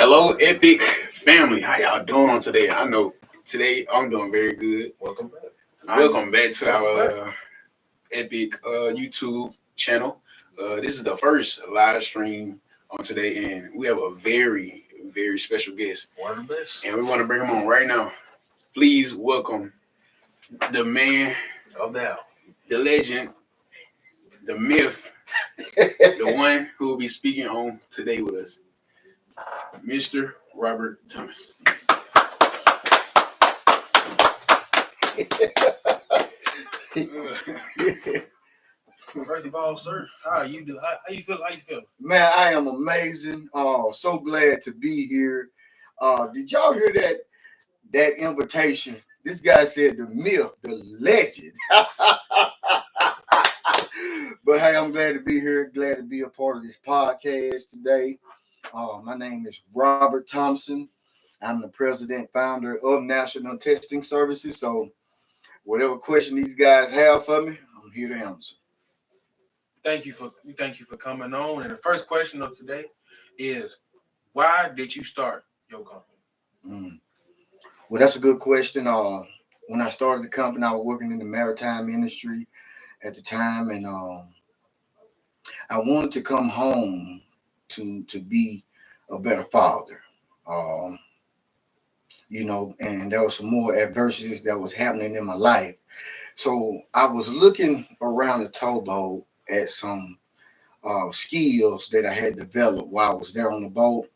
Hello, Epic family. How y'all doing today? I know today I'm doing very good. Welcome back. Welcome back to our Epic YouTube channel. This is the first live stream on today, and we have a very, very special guest. One of the best. And we want to bring him on right now. Please welcome the man of the hour, the legend, the myth, the one who will be speaking on today with us, Mr. Robert Thomas. First of all, sir, how you do? How you feel? How you feel? Man, I am amazing. So glad to be here. Did y'all hear that invitation? This guy said the myth, the legend. But hey, I'm glad to be here. Glad to be a part of this podcast today. My name is Robert Thompson. I'm the president, founder of National Testing Services. So whatever question these guys have for me, I'm here to answer. Thank you for coming on. And the first question of today is, why did you start your company? Well, that's a good question. When I started the company, I was working in the maritime industry at the time, and I wanted to come home to be a better father. And there was some more adversities that was happening in my life. So I was looking around the towboat at some skills that I had developed while I was there on the boat.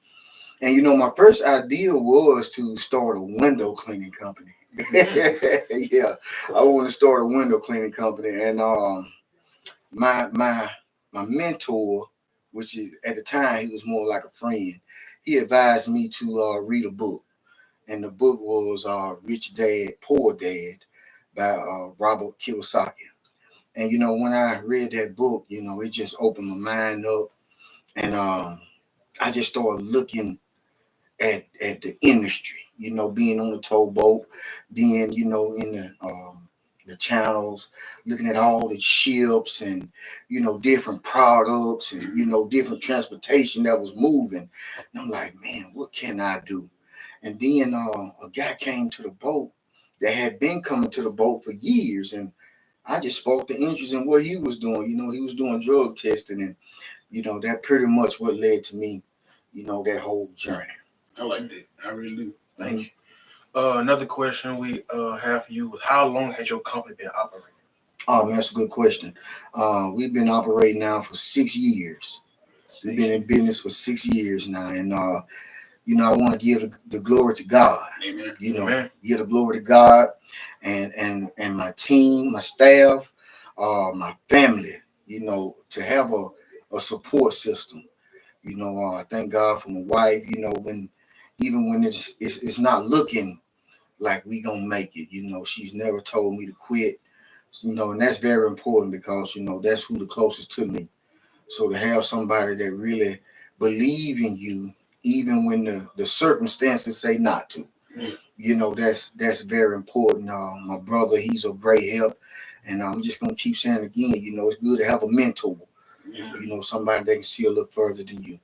And, my first idea was to start a window cleaning company. Yeah, I want to start a window cleaning company. And my mentor, which is, at the time, he was more like a friend, he advised me to read a book. And the book was Rich Dad, Poor Dad by Robert Kiyosaki. And, when I read that book, it just opened my mind up. And I just started looking at the industry, being on the towboat, being, in the channels, looking at all the ships and, different products and, different transportation that was moving. And I'm like, man, what can I do? And then a guy came to the boat that had been coming to the boat for years. And I just sparked the interest in what he was doing. He was doing drug testing. And, that pretty much what led to me, that whole journey. I like that. I really do. Thank you. Another question we have for you: how long has your company been operating? Oh, man, that's a good question. We've been operating now for 6 years. We've been in business for 6 years now, and I want to give the glory to God. Amen. Amen. Give the glory to God, and my team, my staff, my family. To have a support system. I thank God for my wife. When it's not looking like we gonna make it, she's never told me to quit. And that's very important because that's who the closest to me. So to have somebody that really believe in you, even when the circumstances say not to, that's very important. My brother, he's a great help, and I'm just gonna keep saying it again. It's good to have a mentor. Somebody that can see a little further than you.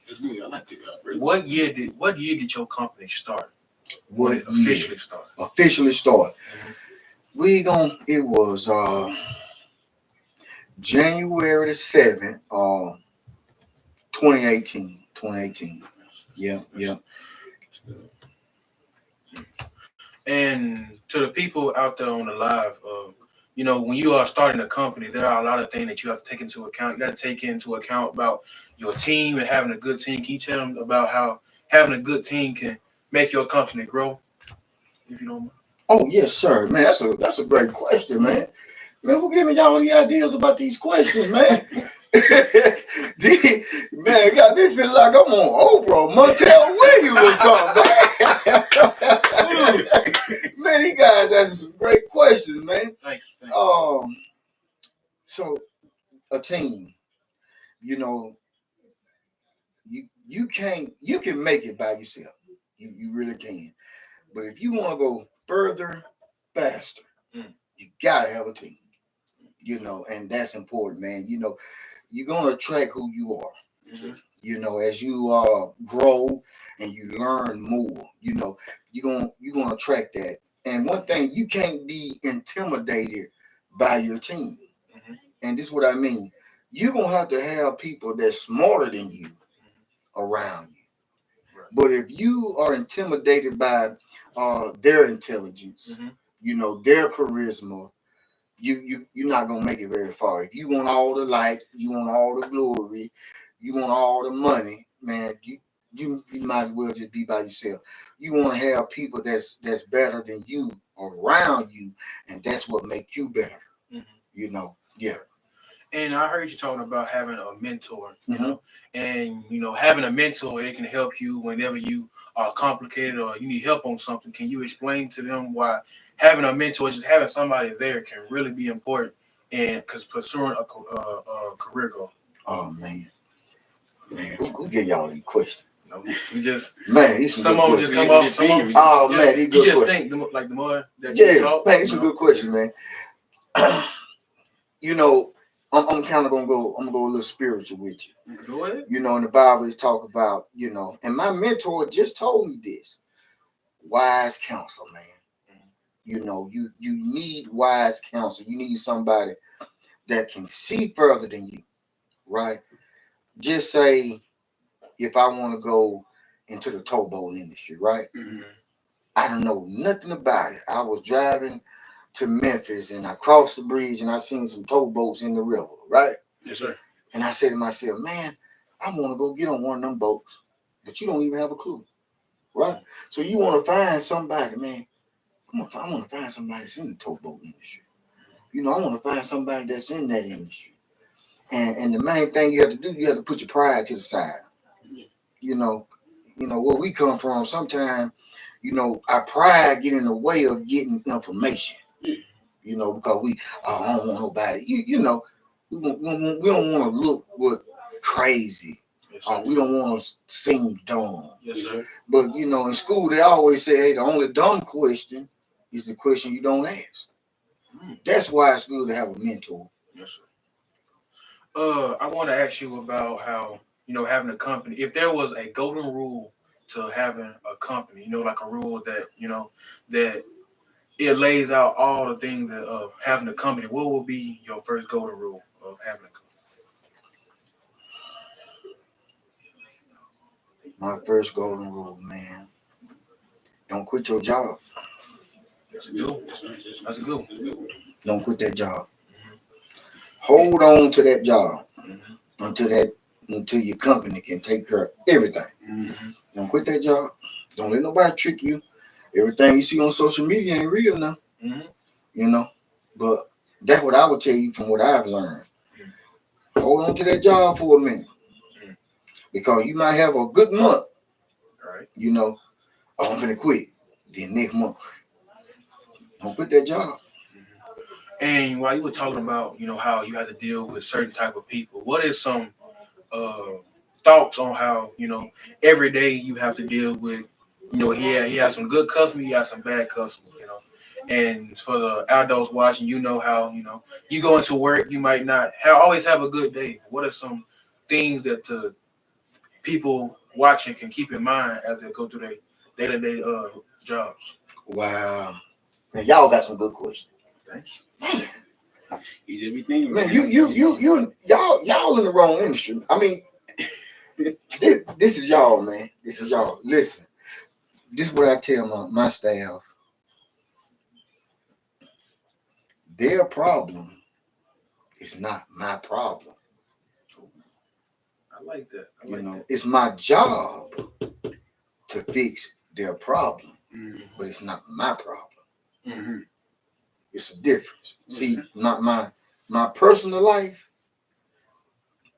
It's good. I like it. Really. What year did your company start? What it officially start? Officially start. It was January the 7th, 2018. 2018. Yeah. And to the people out there on the live, when you are starting a company, there are a lot of things that you have to take into account. You got to take into account about your team and having a good team. Can you tell them about how having a good team can make your company grow? If you don't mind. Oh yes, sir. Man, that's a great question, man. Man, who giving y'all the ideas about these questions, man? Man, got me feeling like I'm on Oprah, Montel Williams or something, man. Man, these guys asking some great questions, man. Thank you. So a team, you can make it by yourself. You really can. But if you want to go further, faster, you gotta have a team. And that's important, man. You're gonna attract who you are. Mm-hmm. You know, as you grow and you learn more, you know, you're gonna attract that. And one thing, you can't be intimidated by your team. Mm-hmm. And this is what I mean. You're gonna have to have people that's smarter than you around you. Right. But if you are intimidated by their intelligence, Mm-hmm. you know, their charisma, you're not gonna make it very far. If you want all the light, you want all the glory, you want all the money, man, you might as well just be by yourself. You want to have people that's better than you around you, and that's what make you better. Mm-hmm. You know, yeah. And I heard you talking about having a mentor, you Mm-hmm. know, and having a mentor, it can help you whenever you are complicated or you need help on something. Can you explain to them why having a mentor, just having somebody there, can really be important in because pursuing a career goal? Oh man, who get y'all these questions? You just Man, these some good just questions. come off. Some of Oh man, these you good just questions. think like the more that Yeah, you talk, man, these some good questions, man. You know, I'm kind of gonna go. I'm gonna go a little spiritual with you. Go ahead. You know, in the Bible, it's talk about, you know, and my mentor just told me this: wise counsel, man. You know, you need wise counsel. You need somebody that can see further than you, right? Just say, if I want to go into the towboat industry, right? Mm-hmm. I don't know nothing about it. I was driving to Memphis and I crossed the bridge and I seen some towboats in the river, right? Yes, sir. And I said to myself, man, I want to go get on one of them boats, but you don't even have a clue, right? So you want to find somebody, man. I want to find somebody that's in the towboat industry. You know, I want to find somebody that's in that industry. And the main thing you have to do, you have to put your pride to the side. You know, where we come from, sometimes, you know, our pride get in the way of getting information. You know, because I don't want nobody. You know, we don't want to look what crazy. Yes, We don't want to seem dumb. Yes, sir. But you know, in school they always say, hey, the only dumb question is the question you don't ask. That's why it's good to have a mentor. Yes, sir. I want to ask you about how, having a company, if there was a golden rule to having a company, like a rule that, that it lays out all the things of having a company, what would be your first golden rule of having a company? My first golden rule, man, don't quit your job. That's a good one. That's a good one. Don't quit that job. Hold on to that job until your company can take care of everything. Mm-hmm. Don't quit that job. Don't let nobody trick you. Everything you see on social media ain't real now. Mm-hmm. You know, but that's what I would tell you from what I've learned. Hold on to that job for a minute, because you might have a good month. Right. You know, oh, I'm gonna quit. Then next month, don't quit that job. And while you were talking about, how you have to deal with certain type of people, what is some uh, thoughts on how, every day you have to deal with, he has some good customers, he has some bad customers, and for the adults watching, how, you go into work, you might not always have a good day. What are some things that the people watching can keep in mind as they go through their day-to-day jobs? Wow, man, y'all got some good questions. Thank you. You just be thinking, man, y'all in the wrong industry. I mean, this is y'all, man. This is y'all. Listen, this is what I tell my staff. Their problem is not my problem. I like that. It's my job to fix their problem, but it's not my problem. Mm-hmm. It's a difference. See, my personal life,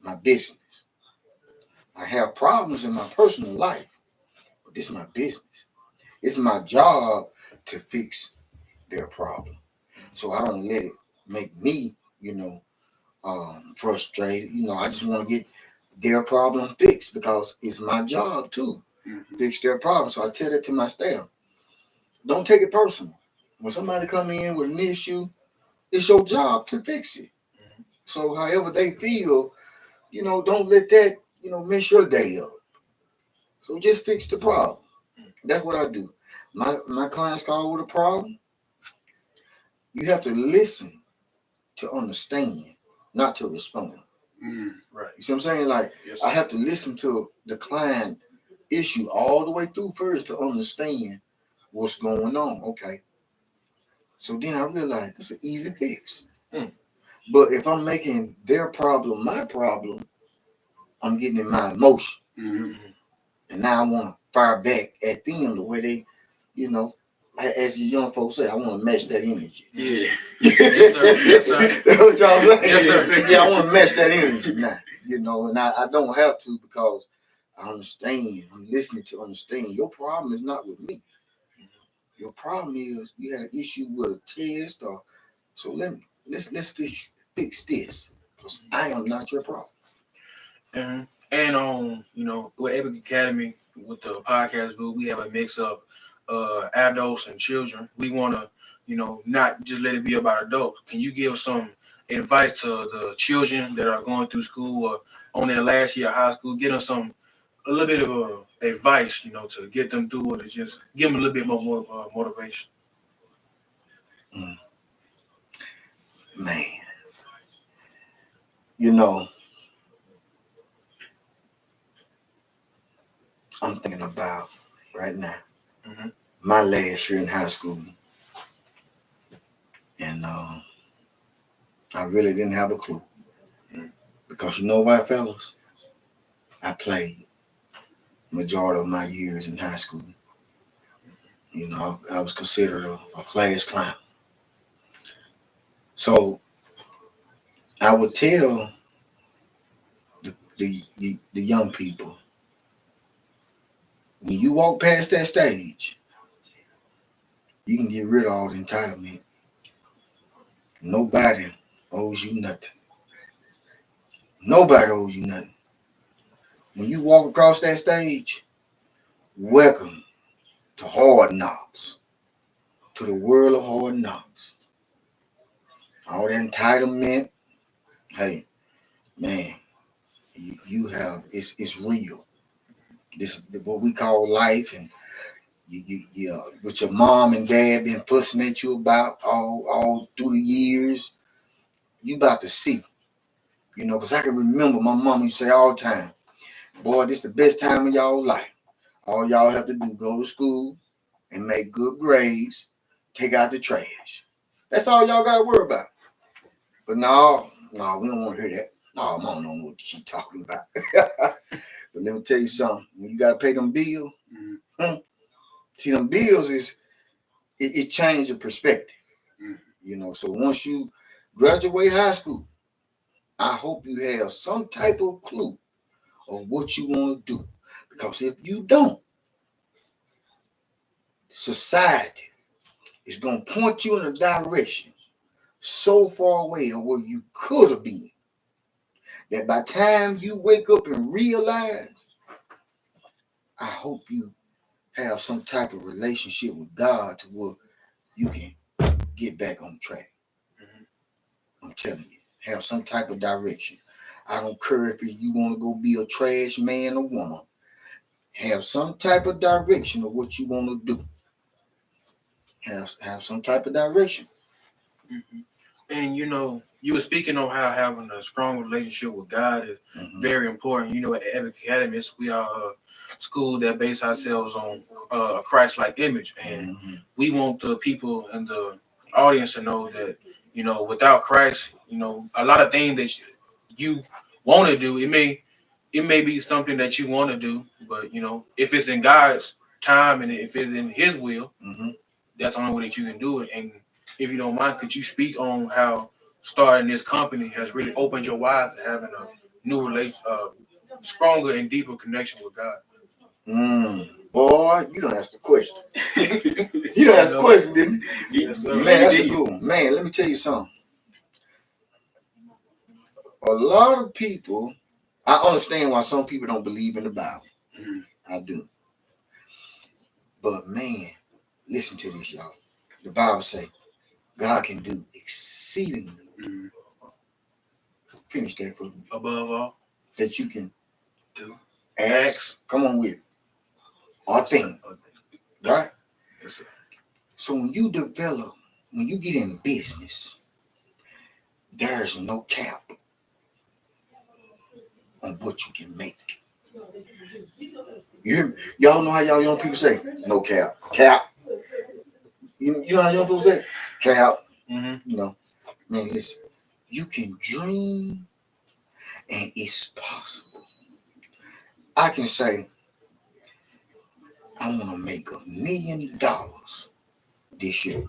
my business. I have problems in my personal life, but this is my business. It's my job to fix their problem. So I don't let it make me, frustrated. I just want to get their problem fixed, because it's my job too, fix their problem. So I tell that to my staff. Don't take it personal. When somebody come in with an issue, it's your job to fix it. So however they feel, don't let that mess your day up. So just fix the problem. That's what I do. My clients call with a problem. You have to listen to understand, not to respond. Right. You see what I'm saying? Like, Yes, I have to listen to the client issue all the way through first to understand what's going on. Okay. So then I realized it's an easy fix. But if I'm making their problem my problem, I'm getting in my emotion. And now I want to fire back at them the way they, as the young folks say, I want to match that energy. Yeah. Yes, sir. Yes, sir. That's what y'all saying? Yes, sir. Yeah, I want to match that energy now. And I don't have to because I understand. I'm listening to understand. Your problem is not with me. Your problem is you had an issue with a test or so let's fix this. Because I am not your problem. And with Epic Academy, with the podcast group, we have a mix of adults and children. We want to, not just let it be about adults. Can you give some advice to the children that are going through school or on their last year of high school? Get them a little bit of advice, to get them through it, and just give them a little bit more motivation. Man, I'm thinking about right now my last year in high school, and I really didn't have a clue because you know why, fellas? I played majority of my years in high school. I was considered a class clown. So I would tell the young people, when you walk past that stage, you can get rid of all the entitlement. Nobody owes you nothing. Nobody owes you nothing. When you walk across that stage, welcome to hard knocks, to the world of hard knocks. All the entitlement, hey, man, you have it's real. This is what we call life, and with your mom and dad been fussing at you about all through the years, you about to see, because I can remember my mom used to say all the time, boy, this the best time of y'all life. All y'all have to do go to school and make good grades, take out the trash. That's all y'all got to worry about. But no, we don't want to hear that. No, mom don't know what she talking about. But let me tell you something. When you got to pay them bills, see, them bills it changed the perspective. So once you graduate high school, I hope you have some type of clue of what you want to do. Because if you don't, society is going to point you in a direction so far away of where you could have been that by the time you wake up and realize, I hope you have some type of relationship with God to where you can get back on track. I'm telling you, have some type of direction. I don't care if you want to go be a trash man or woman. Have some type of direction of what you want to do. Have some type of direction. And you were speaking on how having a strong relationship with God is very important. At Epic Academy, we are a school that base ourselves on a Christ-like image, and we want the people in the audience to know that without Christ, a lot of things that you want to do, it may be something that you want to do, but if it's in God's time and if it's in His will, that's the only way that you can do it. And if you don't mind, could you speak on how starting this company has really opened your eyes to having a new stronger and deeper connection with God? Boy, you don't ask the question. You don't ask the question, didn't you? Yes, Man, that's a good one. Man, let me tell you something. A lot of people, I understand why some people don't believe in the Bible. I do. But man, listen to this, y'all. The Bible say God can do exceedingly. Finish that for me. Above all. That you can Do. Ask. Come on with it. Or think. Right? Yes, sir. So when you get in business, there's no cap on what you can make. You hear me? Y'all know how y'all young people say, no cap. Cap. You know how young people say? Cap. Mm-hmm. You know, man, listen, you can dream and it's possible. I can say, I want to make $1 million this year.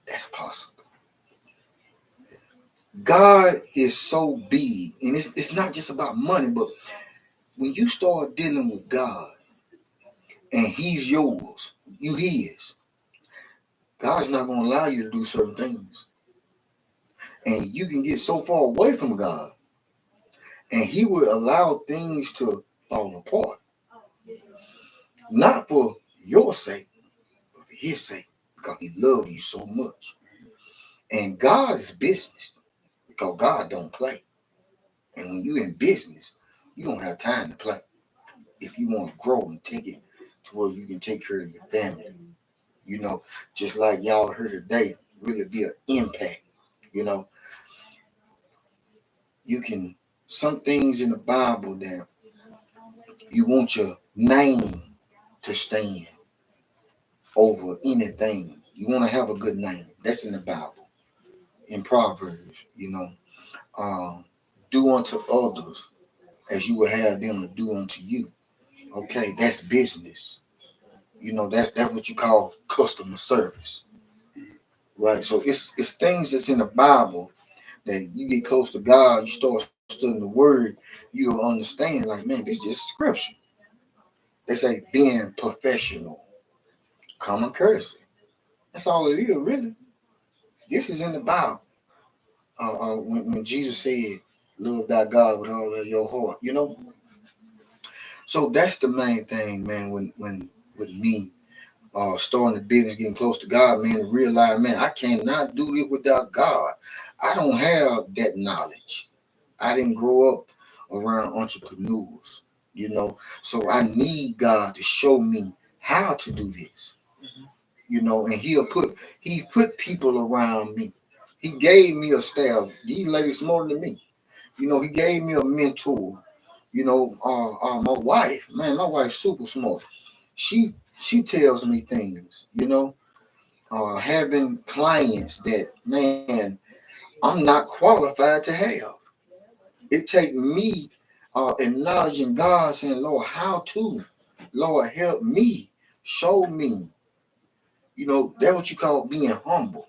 That's possible. God is so big, and it's not just about money, but when you start dealing with God and He's yours, you His, God's not going to allow you to do certain things. And you can get so far away from God, and He will allow things to fall apart. Not for your sake, but for His sake, because He loves you so much. And God is business, because God don't play. And when you're in business, you don't have time to play. If you want to grow and take it to where you can take care of your family, you know, just like y'all heard today, really be an impact. You know, you can, some things in the Bible that you want your name to stand over anything. You want to have a good name. That's in the Bible. In Proverbs, you know, um, do unto others as you would have them to do unto you. Okay, that's business. You know, that's what you call customer service, right? So it's things that's in the Bible that you get close to God, you start studying the Word, you'll understand. Like, man, this is just scripture. They say being professional, common courtesy. That's all it is, really. This is in the Bible. When Jesus said, "Love thy God with all of your heart," you know. So that's the main thing, man. When with me starting the business, getting close to God, man, to realize, man, I cannot do this without God. I don't have that knowledge. I didn't grow up around entrepreneurs, you know. So I need God to show me how to do this, you know, and he put people around me. He gave me a staff. These ladies smarter than me. You know, he gave me a mentor. You know, my wife, man, my wife's super smart. She tells me things, you know, having clients that, man, I'm not qualified to have. It take me acknowledging God, saying, Lord, how to? Lord, help me, show me. You know, that's what you call being humble.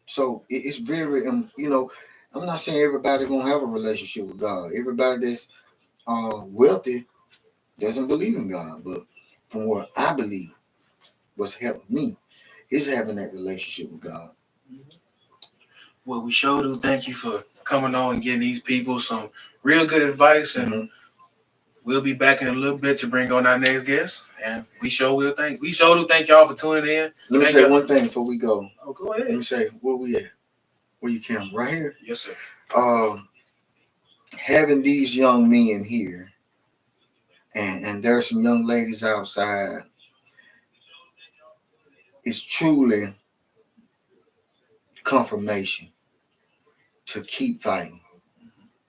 So it's very, you know, I'm not saying everybody gonna have a relationship with God. Everybody that's wealthy doesn't believe in God, but from what I believe, what's helped me is having that relationship with God. Well, we sure do thank you for coming on and getting these people some real good advice, and we'll be back in a little bit to bring on our next guest. And we sure do thank y'all for tuning in. Let me say one thing before we go. Oh, go ahead. Let me say where we at. Where you can right here. Yes, sir. Having these young men here, and there's some young ladies outside. It's truly confirmation to keep fighting,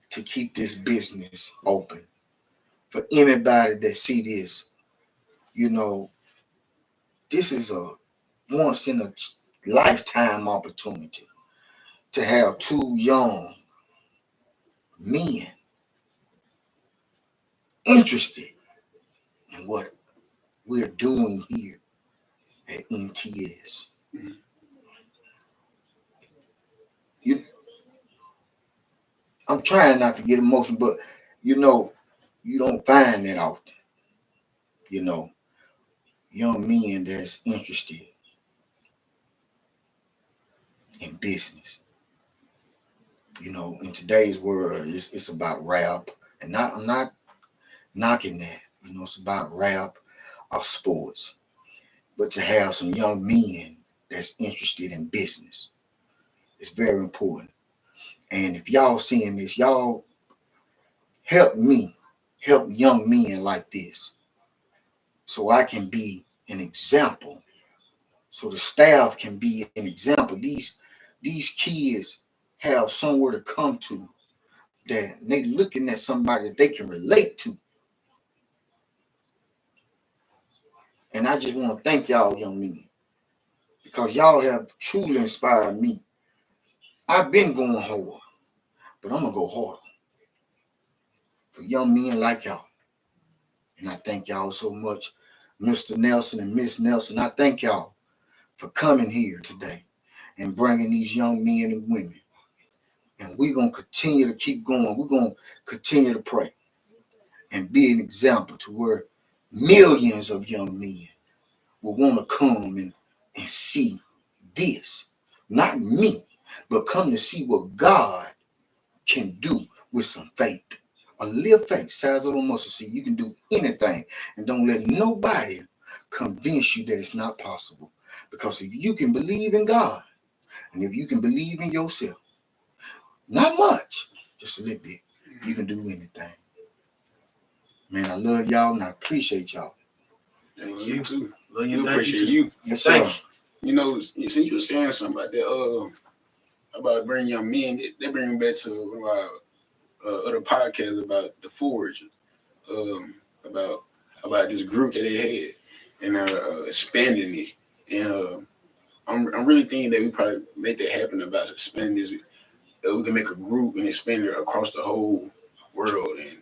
to keep this business open. For anybody that see this, you know, this is a once in a lifetime opportunity to have two young men interested in what we're doing here at NTS. You, I'm trying not to get emotional, but you know, you don't find that often. You know, young men that's interested in business. You know, in today's world, it's about rap, and I'm not knocking that. You know, it's about rap or sports, but to have some young men that's interested in business is very important. And if y'all seeing this, y'all help me help young men like this so I can be an example, so the staff can be an example. These kids have somewhere to come to, that they looking at somebody that they can relate to. And I just want to thank y'all, young men, because y'all have truly inspired me. I've been going hard, but I'm gonna go harder for young men like y'all. And I thank y'all so much, Mr. Nelson and Miss Nelson. I thank y'all for coming here today and bringing these young men and women. And we're going to continue to keep going. We're going to continue to pray and be an example to where millions of young men will want to come and see this. Not me, but come to see what God can do with some faith. A little faith, size of a mustard seed. You can do anything. And don't let nobody convince you that it's not possible. Because if you can believe in God, and if you can believe in yourself, not much, just a little bit, you can do anything. Man, I love y'all and I appreciate y'all. Thank you too. Love you, We thank appreciate you. you. Yes, Thank sir. You know, since you were saying something about that, about bringing young men, they bring me back to one of our other podcasts about the Forge, um, about this group that they had and expanding it. And I'm really thinking that we probably make that happen about expanding this. We can make a group and expand it across the whole world. And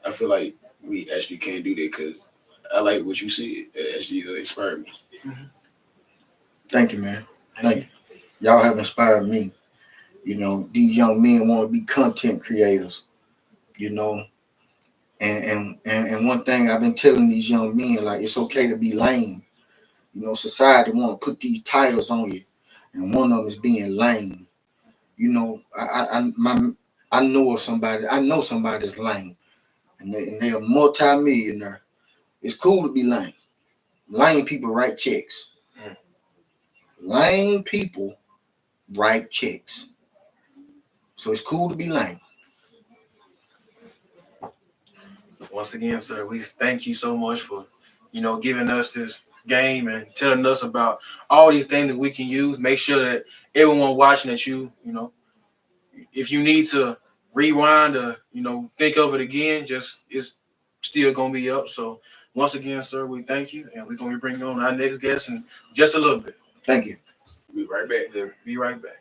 I feel like we actually can do that because I like what you said. It actually inspired me. Mm-hmm. Thank you, man. Thank you. Y'all have inspired me. You know, these young men want to be content creators, you know. And one thing I've been telling these young men, like, it's okay to be lame. You know, society want to put these titles on you, and one of them is being lame. You know, I know somebody. I know somebody that's lame, and they're a multi-millionaire. It's cool to be lame. Lame people write checks. Mm. Lame people write checks. So it's cool to be lame. Once again, sir, we thank you so much for, giving us this game and telling us about all these things that we can use. Make sure that everyone watching that if you need to rewind or, think of it again, just it's still gonna be up. So once again, sir, we thank you, and we're gonna be bringing on our next guest in just a little bit. Thank you. We'll be right back. We'll be right back.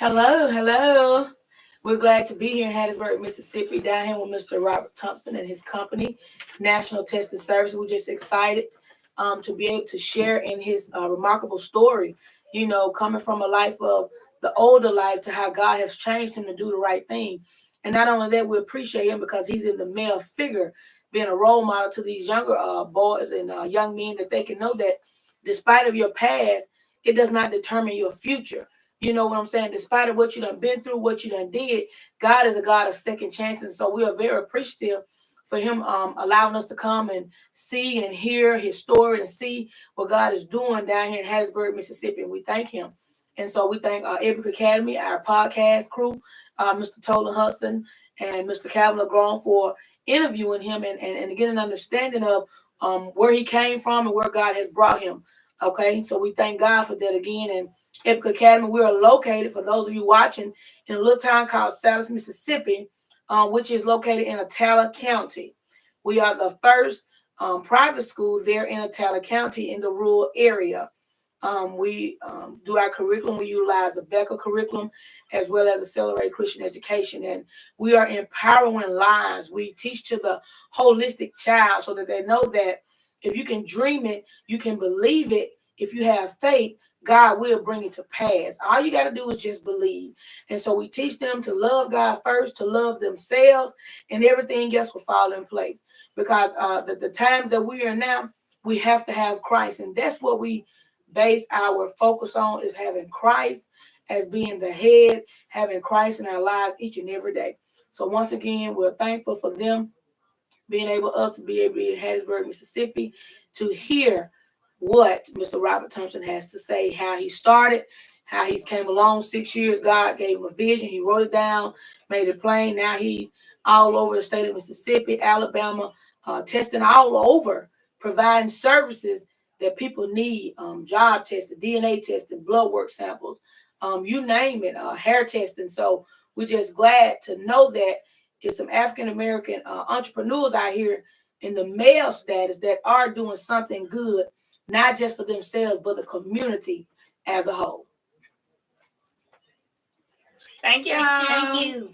Hello. We're glad to be here in Hattiesburg, Mississippi, down here with Mr. Robert Thompson and his company, National Testing Service. We're just excited to be able to share in his remarkable story, coming from a life of the older life to how God has changed him to do the right thing. And not only that, we appreciate him because he's in the male figure, being a role model to these younger boys and young men, that they can know that despite of your past, it does not determine your future. You know what I'm saying? Despite of what you done been through, what you done did, God is a God of second chances. So we are very appreciative for him allowing us to come and see and hear his story and see what God is doing down here in Hattiesburg, Mississippi. And we thank him. And so we thank E.P.I.C Academy, our podcast crew, Mr. Tolan Hudson and Mr. Calvin LeGrand for interviewing him and getting an understanding of where he came from and where God has brought him. Okay, so we thank God for that again. And E.P.I.C Academy, we are located, for those of you watching, in a little town called Salis, Mississippi, which is located in Attala County. We are the first private school there in Attala County in the rural area. We do our curriculum. We utilize a Becker curriculum as well as accelerated Christian education. And we are empowering lives. We teach to the holistic child so that they know that if you can dream it, you can believe it. If you have faith, God will bring it to pass. All you got to do is just believe. And so we teach them to love God first, to love themselves, and everything else will fall in place. Because the times that we are now, we have to have Christ. And that's what we base our focus on, is having Christ as being the head, having Christ in our lives each and every day. So once again, we're thankful for them being able to be in Hattiesburg, Mississippi, to hear what Mr. Robert Thompson has to say, how he started, how he's came along 6 years. God gave him a vision. He wrote it down, made it plain. Now he's all over the state of Mississippi, Alabama, testing all over, providing services that people need, job testing, DNA testing, blood work samples, you name it, hair testing. So we're just glad to know that there's some African-American entrepreneurs out here in the male status that are doing something good, not just for themselves, but the community as a whole. Thank you. Thank you.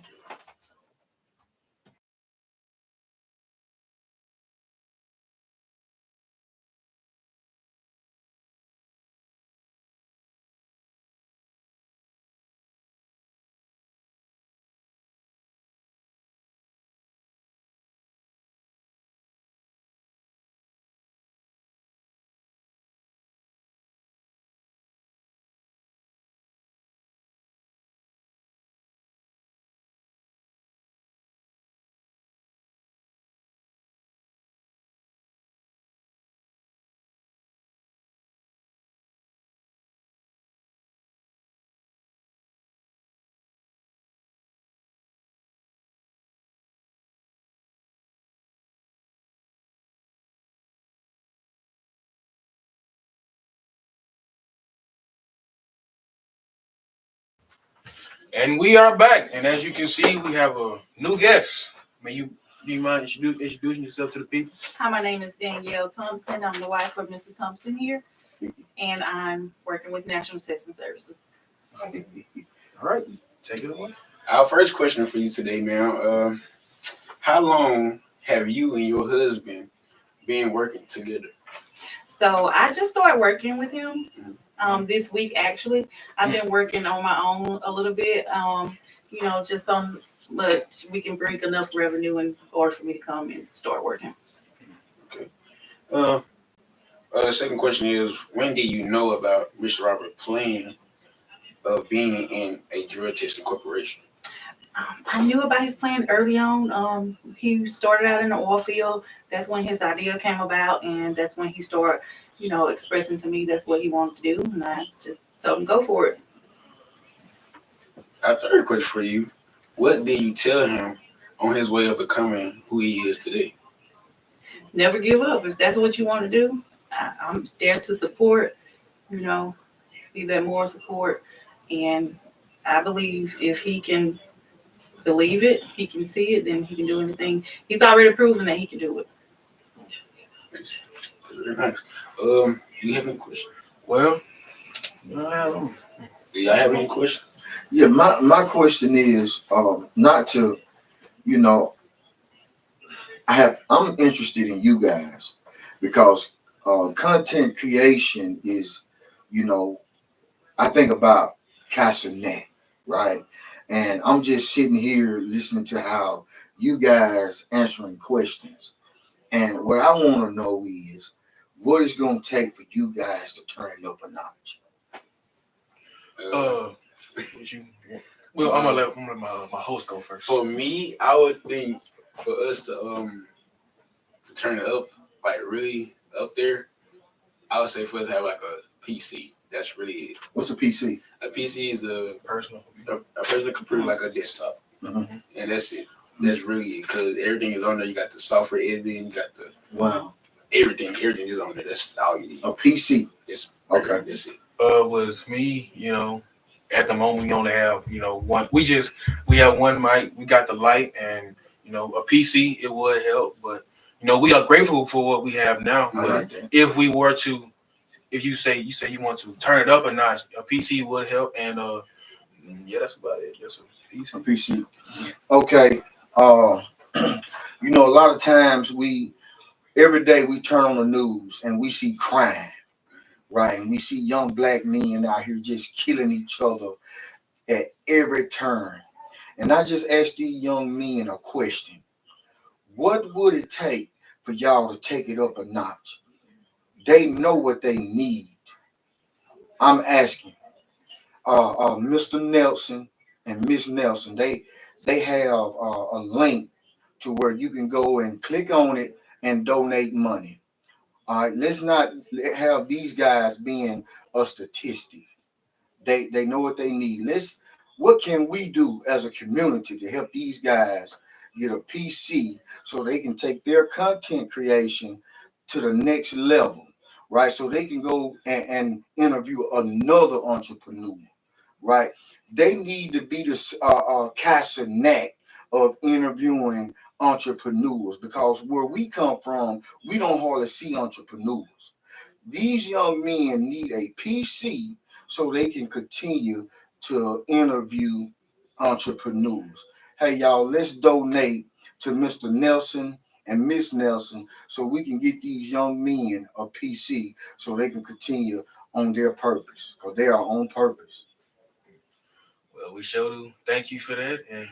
And we are back. And as you can see, we have a new guest. Do you mind introducing yourself to the people? Hi, my name is Danielle Thompson. I'm the wife of Mr. Thompson here, and I'm working with National Testing Services. All right, take it away. Our first question for you today, ma'am. How long have you and your husband been working together? So I just started working with him this week, actually. I've been working on my own a little bit, just so much we can bring enough revenue in order for me to come and start working. Okay. Second question is, when did you know about Mr. Robert plan of being in a drug testing corporation? I knew about his plan early on. He started out in the oil field. That's when his idea came about, and that's when he started, expressing to me that's what he wanted to do, and I just told him go for it. Our third question for you, what did you tell him on his way of becoming who he is today? Never give up. If that's what you want to do, I'm there to support, be that moral support. And I believe if he can believe it, he can see it, then he can do anything. He's already proven that he can do it. Very nice. Do you have any questions? Well, I don't know. Do y'all have any questions? Yeah, my question is not to, you know, I'm interested in you guys because content creation is, you know, I think about Castanet, right? And I'm just sitting here listening to how you guys answering questions. And what I want to know is what it's going to take for you guys to turn it up a notch. Would you? Well, I'm gonna let my host go first. For me, I would think for us to turn it up, like really up there, I would say for us to have like a PC. That's really it. What's a PC? A PC is Personal. a personal computer like a desktop, Mhm. and that's it. That's really it because everything is on there. You got the software editing, you got the Wow. everything. Everything is on there. That's all you need. A PC. Yes. Okay. That's it. Was me, at the moment we only have, one. We have one mic. We got the light, and a PC. It would help, but we are grateful for what we have now. I But like that. if we were to, if you say you want to turn it up a notch, a PC would help, and yeah, that's about it. Just a PC. A PC. Okay. Uh, a lot of times every day we turn on the news and we see crime, right? And we see young black men out here just killing each other at every turn. And I just asked these young men a question. What would it take for y'all to take it up a notch? They know what they need. I'm asking. Mr. Nelson and Miss Nelson, they have a link to where you can go and click on it and donate money. All right, let's not have these guys being a statistic. They know what they need. What can we do as a community to help these guys get a PC so they can take their content creation to the next level, right? So they can go and interview another entrepreneur, right? They need to be the Casanet of interviewing entrepreneurs because where we come from, we don't hardly see entrepreneurs. These young men need a PC so they can continue to interview entrepreneurs. Hey, y'all, let's donate to Mr. Nelson and Miss Nelson so we can get these young men a PC so they can continue on their purpose because they are on purpose. Well, we sure do. Thank you for that, and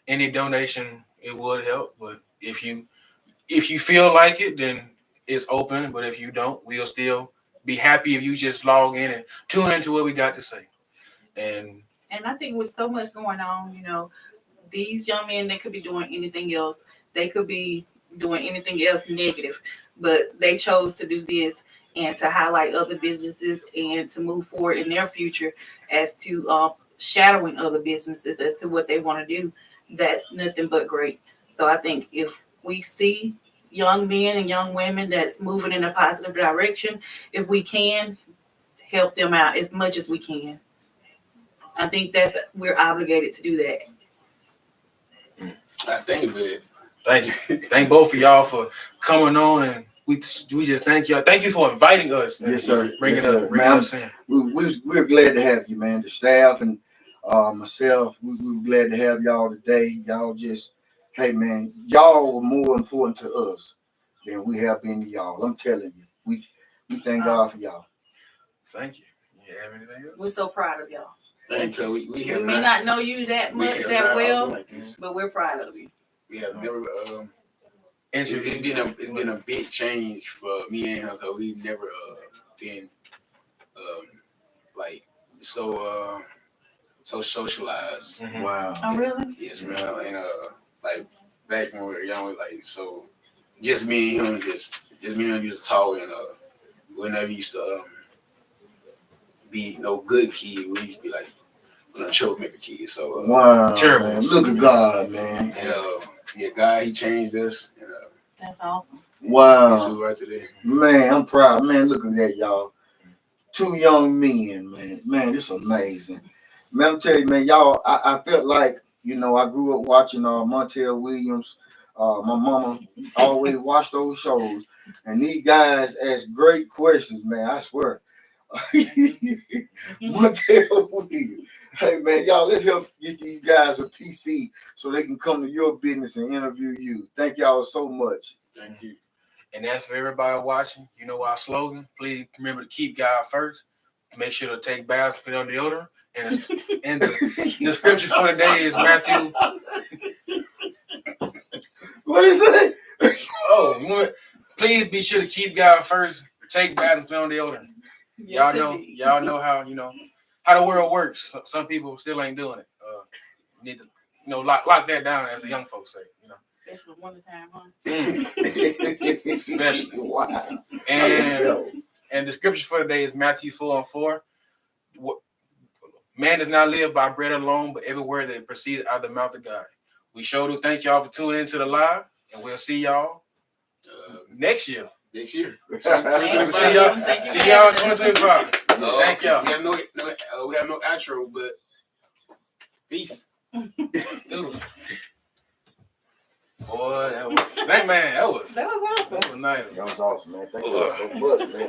any donation it would help. But if you feel like it, then it's open. But if you don't, we'll still be happy if you just log in and tune into what we got to say. And And I think with so much going on, these young men, they could be doing anything else. They could be doing anything else negative, but they chose to do this and to highlight other businesses and to move forward in their future as to shadowing other businesses as to what they want to do. That's nothing but great. So I think if we see young men and young women that's moving in a positive direction, if we can help them out as much as we can, I think we're obligated to do that. I thank you for it. thank you, thank both of y'all for coming on, and we just thank y'all. Thank you for inviting us. Yes, sir. Bringing Yes, sir. bringing us in. We're glad to have you, man. The staff and myself, we're glad to have y'all today. Y'all just, hey, man, y'all are more important to us than we have been to y'all. I'm telling you, we thank God for y'all. Thank you. You have anything else? We're so proud of y'all. Thank you. We We have may not know you that we much, have that not well, like this. but we're proud of you. We have never it's Interview. been a big change for me and her because we've never been um like so so socialized. Mhm. Wow. Oh, really? Yes, man. And like back when we were young, like so just me and him just me and him used to talk and we never used to be no good kid. We used to be like troublemaker kids. So Wow, Terrible. man. Look at God, man. and yeah, God, he changed us and That's awesome. Wow. this is right today. Man, I'm proud. Man, look at that, y'all. Two young men, man. Man, this is amazing. Man, I'm telling you, man, y'all, I felt like, I grew up watching Montel Williams. My mama always watched those shows. And these guys ask great questions, man. I swear. Montel Williams. Hey man, y'all, let's help get these guys a PC so they can come to your business and interview you. Thank y'all so much. Thank you. And that's for everybody watching. You know our slogan. Please remember to keep God first. Make sure to take baths, put on deodorant. And the scripture for the day is Matthew. What is it? Please be sure to keep God first. Take baths and put on deodorant. Yes, Y'all know how the world works. Some people still ain't doing it. You need to lock that down, as the young folks say. Especially wintertime, huh? Especially. Wow. And the scripture for today is Matthew 4:4. Man does not live by bread alone, but every word that proceeds out of the mouth of God. We sure do thank y'all for tuning into the live, and we'll see y'all next year. Next year. See y'all in 2025. Thank y'all. We have no outro, but peace. Doodles. Boy, that was nice. That was awesome. That was nice. That was awesome, man. Thank you so much, man.